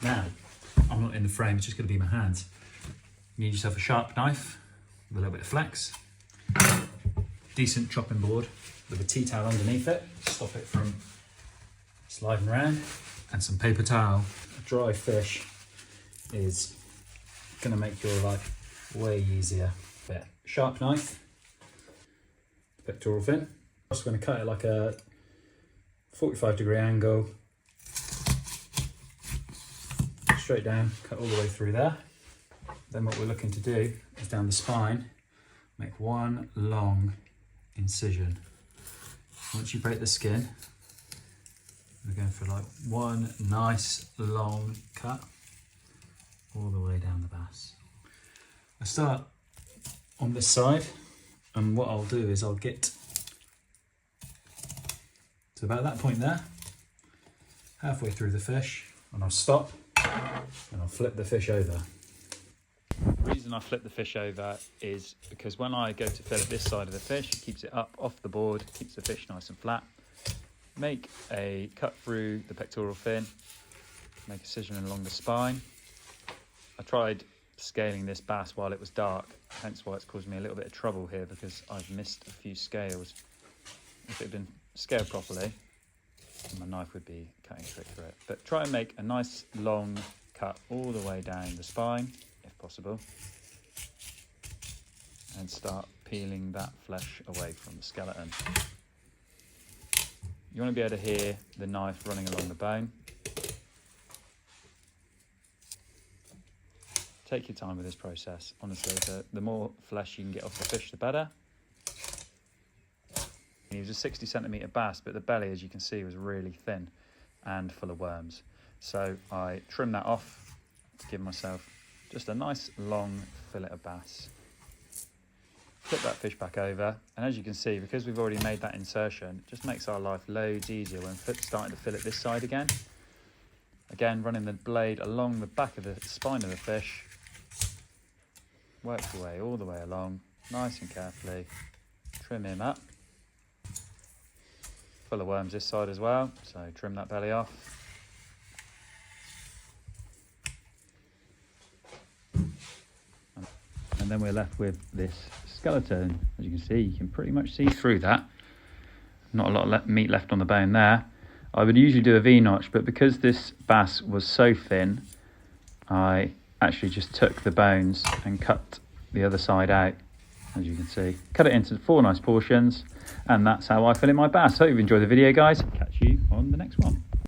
down. I'm not in the frame, it's just going to be my hands. You need yourself a sharp knife with a little bit of flex, decent chopping board with a tea towel underneath it, stop it from sliding around, and some paper towel. A dry fish is going to make your life way easier. But sharp knife, pectoral fin. I'm just going to cut it like a 45-degree angle, straight down, cut all the way through there. Then what we're looking to do is down the spine, make one long incision. Once you break the skin, we're going for like one nice long cut all the way down the bass. I start on this side, and what I'll do is I'll get to about that point there, halfway through the fish, and I'll stop and I'll flip the fish over. The reason I flip the fish over is because when I go to fillet this side of the fish, it keeps it up off the board, keeps the fish nice and flat. Make a cut through the pectoral fin, make a incision along the spine. I tried scaling this bass while it was dark, hence why it's caused me a little bit of trouble here, because I've missed a few scales. If it had been scaled properly, my knife would be cutting straight through it. But try and make a nice long cut all the way down the spine, if possible, and start peeling that flesh away from the skeleton. You want to be able to hear the knife running along the bone. Take your time with this process. Honestly, the more flesh you can get off the fish, the better. He was a 60-centimetre bass, but the belly, as you can see, was really thin and full of worms. So I trimmed that off to give myself just a nice long fillet of bass. Flip that fish back over, and as you can see, because we've already made that insertion, it just makes our life loads easier when starting to fillet this side again. Again, running the blade along the back of the spine of the fish, work your way all the way along, nice and carefully, trim him up. Full of worms this side as well, so trim that belly off. And then we're left with this skeleton. As you can see, you can pretty much see through that. Not a lot of meat left on the bone there. I would usually do a V-notch, but because this bass was so thin, I actually just took the bones and cut the other side out, as you can see. Cut it into 4 nice portions, and that's how I fillet my bass. Hope you've enjoyed the video, guys. Catch you on the next one.